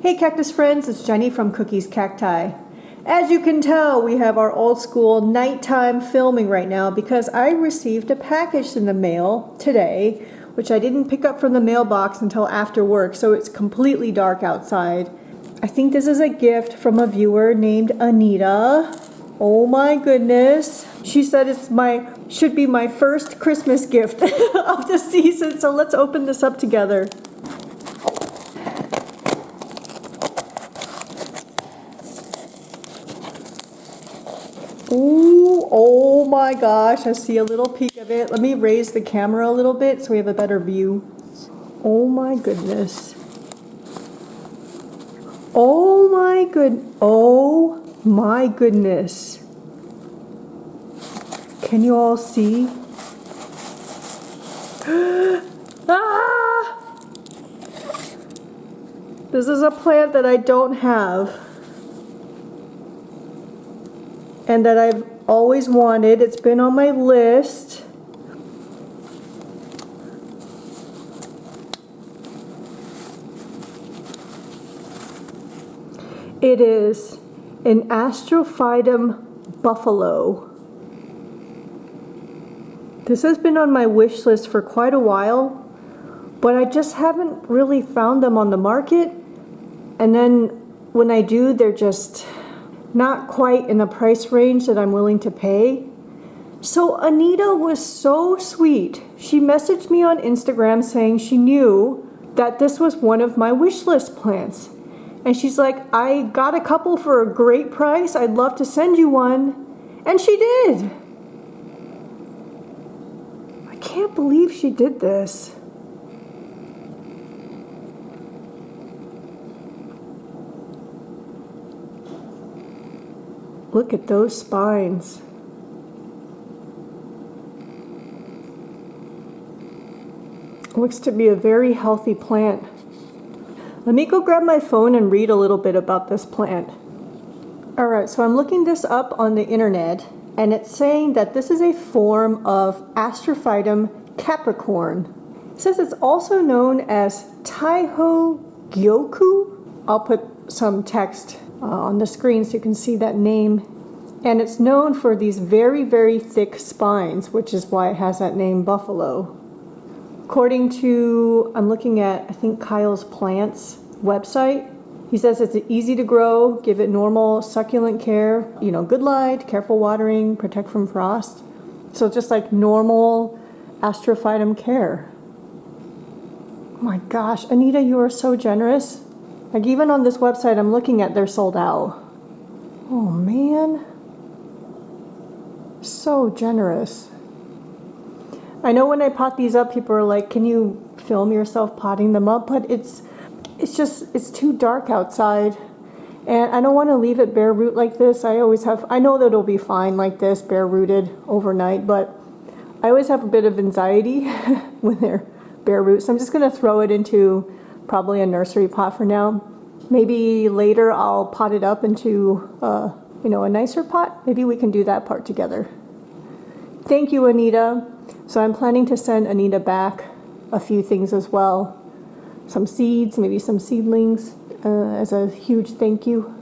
Hey cactus friends, it's Jenny from Cookies Cacti. As you can tell, we have our old school nighttime filming right now because I received a package in the mail today, which I didn't pick up from the mailbox until after work, so it's completely dark outside. I think this is a gift from a viewer named Anita. Oh my goodness. She said should be my first Christmas gift of the season, so let's open this up together. Ooh, oh my gosh, I see a little peek of it. Let me raise the camera a little bit so we have a better view. Oh my goodness. Oh my goodness. Can you all see? Ah! This is a plant that I don't have and that I've always wanted. It's been on my list. It is an Astrophytum buffalo. This has been on my wish list for quite a while, but I just haven't really found them on the market. And then when I do, they're just not quite in the price range that I'm willing to pay. So Anita was so sweet. She messaged me on Instagram saying she knew that this was one of my wish list plants. And she's like, I got a couple for a great price. I'd love to send you one. And she did. I can't believe she did this. Look at those spines. Looks to be a very healthy plant. Let me go grab my phone and read a little bit about this plant. Alright, so I'm looking this up on the internet, and it's saying that this is a form of Astrophytum capricorn. It says it's also known as Taiho Gyoku. I'll put some text on the screen so you can see that name. And it's known for these very, very thick spines, which is why it has that name buffalo. According to, I'm looking at, I think Kyle's Plants website, he says it's easy to grow, give it normal succulent care, good light, careful watering, protect from frost. So just like normal Astrophytum care. Oh my gosh, Anita, you are so generous. Like even on this website I'm looking at, they're sold out. Oh man. So generous. I know when I pot these up, people are like, can you film yourself potting them up? But it's too dark outside. And I don't want to leave it bare root like this. I know that it'll be fine like this, bare rooted overnight, but I always have a bit of anxiety when they're bare root. So I'm just going to throw it into probably a nursery pot for now. Maybe later I'll pot it up into a nicer pot. Maybe we can do that part together. Thank you, Anita. So I'm planning to send Anita back a few things as well. Some seeds, maybe some seedlings as a huge thank you.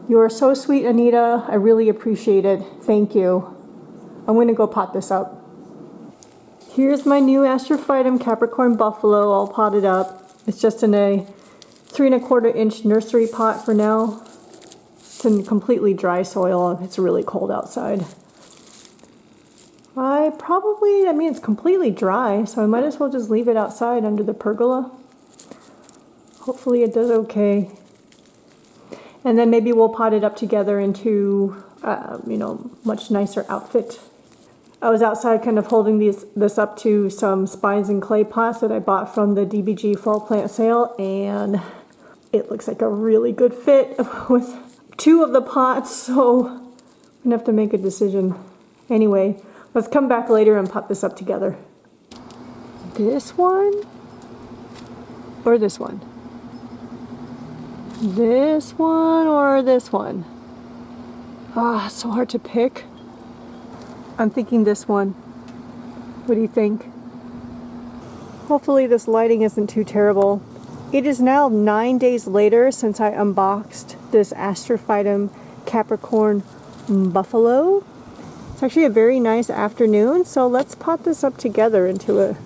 You are so sweet, Anita. I really appreciate it. Thank you. I'm going to go pot this up. Here's my new Astrophytum Capricorn Buffalo all potted up. It's just in a 3 1/4 inch nursery pot for now. It's in completely dry soil. It's really cold outside. It's completely dry, so I might as well just leave it outside under the pergola. Hopefully it does okay. And then maybe we'll pot it up together into, much nicer outfit. I was outside kind of holding this up to some spines and clay pots that I bought from the DBG fall plant sale, and it looks like a really good fit with 2 of the pots, so I'm gonna have to make a decision. Anyway, let's come back later and pot this up together. This one? Or this one? This one or this one? So hard to pick. I'm thinking this one. What do you think? Hopefully this lighting isn't too terrible. It is now 9 days later since I unboxed this Astrophytum Capricorn Buffalo. It's actually a very nice afternoon, so let's pot this up together into a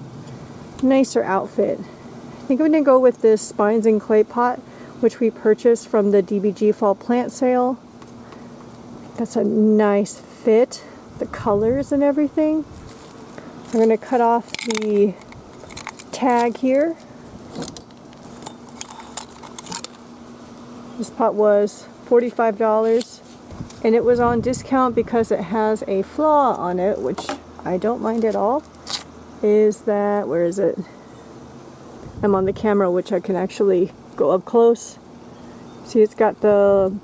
nicer outfit. I think I'm going to go with this Spines and Clay pot, which we purchased from the DBG Fall Plant Sale. That's a nice fit, the colors and everything. I'm going to cut off the tag here. This pot was $45 and it was on discount because it has a flaw on it, which I don't mind at all. Is that, where is it? I'm on the camera, which I can actually go up close. See, it's got the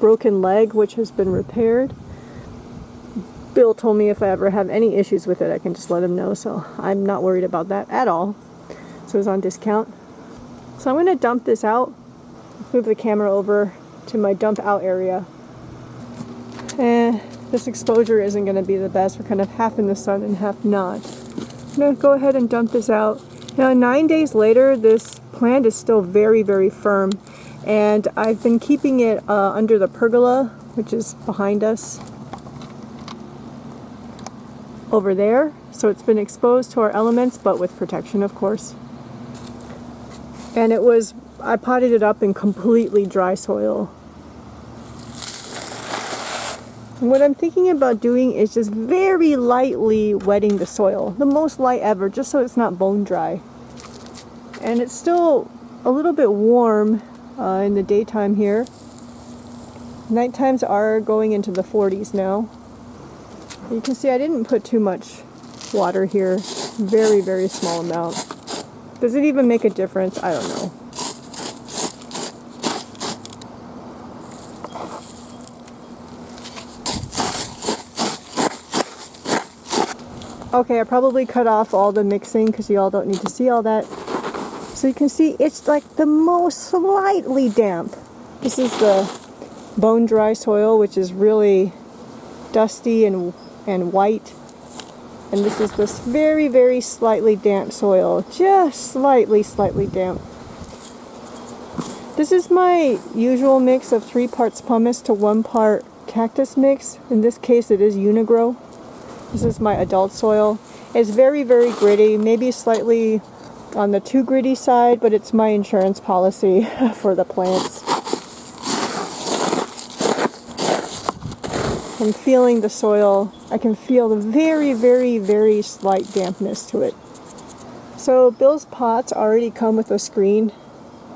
broken leg, which has been repaired. Bill told me if I ever have any issues with it, I can just let him know, so I'm not worried about that at all. So it's on discount. So I'm going to dump this out. Move the camera over to my dump out area. And this exposure isn't going to be the best. We're kind of half in the sun and half not. I'm going to go ahead and dump this out. Now 9 days later, this plant is still very, very firm. And I've been keeping it under the pergola, which is behind us over there. So it's been exposed to our elements, but with protection, of course. And I potted it up in completely dry soil. And what I'm thinking about doing is just very lightly wetting the soil, the most light ever, just so it's not bone dry. And it's still a little bit warm in the daytime here. Night times are going into the 40s now. You can see I didn't put too much water here, very, very small amount. Does it even make a difference? I don't know. Okay, I probably cut off all the mixing because you all don't need to see all that. So you can see it's like the most slightly damp. This is the bone dry soil, which is really dusty and white. And this is this very, very slightly damp soil. Just slightly damp. This is my usual mix of 3 parts pumice to 1 part cactus mix. In this case, it is Unigrow. This is my adult soil. It's very, very gritty, maybe slightly on the too gritty side, but it's my insurance policy for the plants. I'm feeling the soil. I can feel the very, very, very slight dampness to it. So Bill's pots already come with a screen.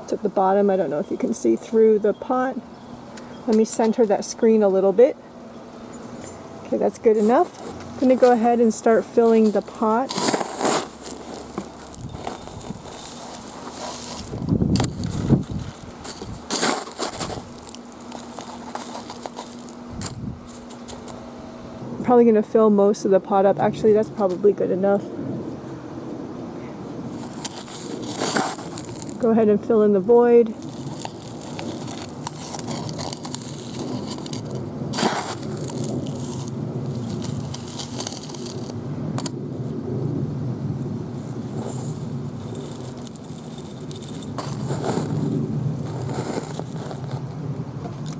It's at the bottom. I don't know if you can see through the pot. Let me center that screen a little bit. Okay, that's good enough. I'm going to go ahead and start filling the pot. I'm probably going to fill most of the pot up. Actually, that's probably good enough. Go ahead and fill in the void.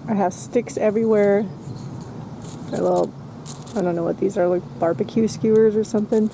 I have sticks everywhere. They're little, I don't know what these are, like barbecue skewers or something.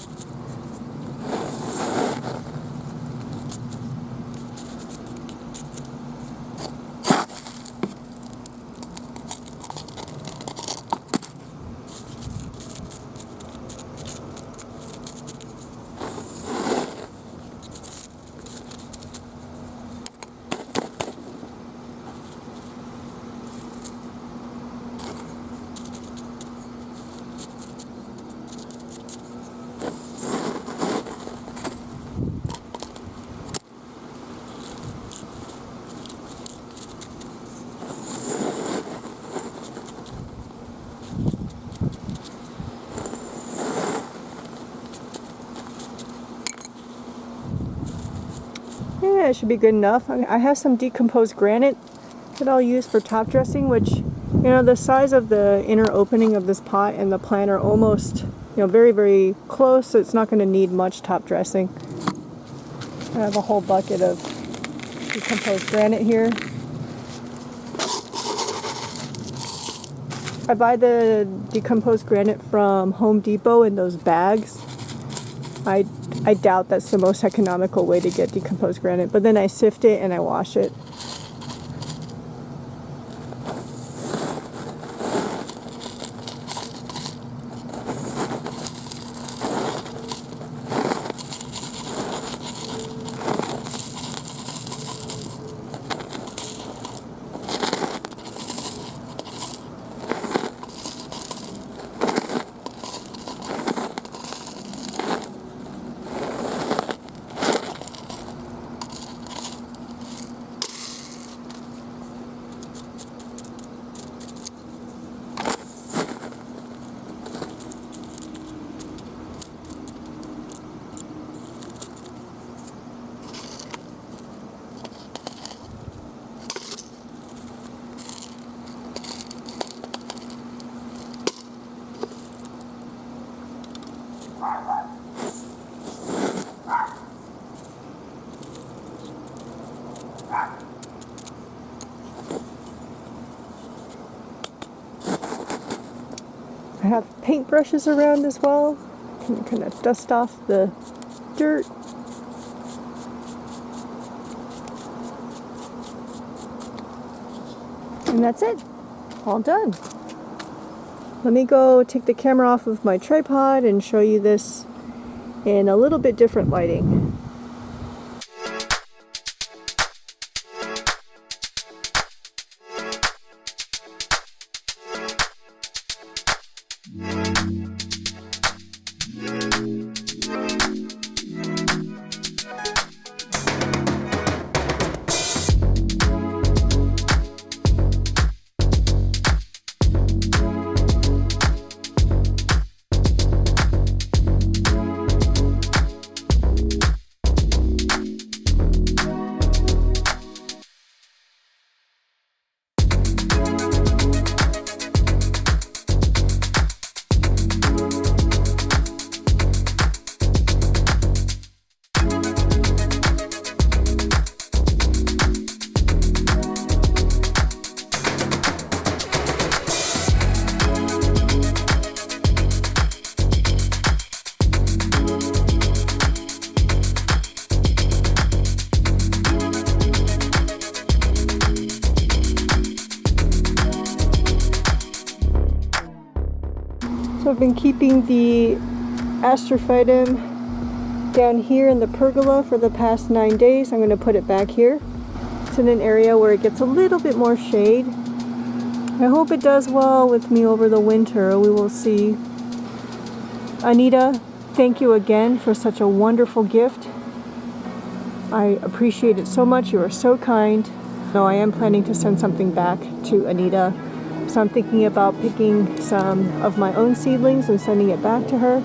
Yeah, it should be good enough. I have some decomposed granite that I'll use for top dressing, which, you know, the size of the inner opening of this pot and the plant are almost, you know, very, very close, so it's not going to need much top dressing. I have a whole bucket of decomposed granite here. I buy the decomposed granite from Home Depot in those bags. I doubt that's the most economical way to get decomposed granite, but then I sift it and I wash it. I have paintbrushes around as well. Can kind of dust off the dirt. And that's it. All done. Let me go take the camera off of my tripod and show you this in a little bit different lighting. So I've been keeping the astrophytum down here in the pergola for the past 9 days. I'm going to put it back here. It's in an area where it gets a little bit more shade. I hope it does well with me over the winter. We will see. Anita, thank you again for such a wonderful gift. I appreciate it so much. You are so kind. No, I am planning to send something back to Anita. So I'm thinking about picking some of my own seedlings and sending it back to her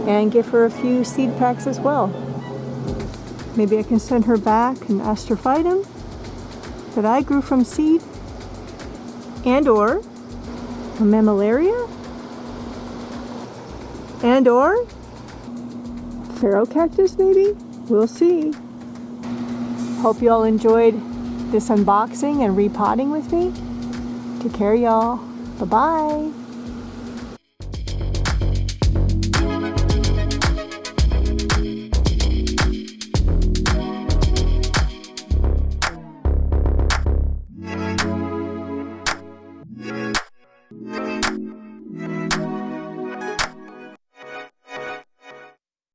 and give her a few seed packs as well. Maybe I can send her back an astrophytum that I grew from seed, and or a mammillaria, and or pharaoh cactus maybe? We'll see. Hope you all enjoyed this unboxing and repotting with me. Take care, y'all. Bye-bye.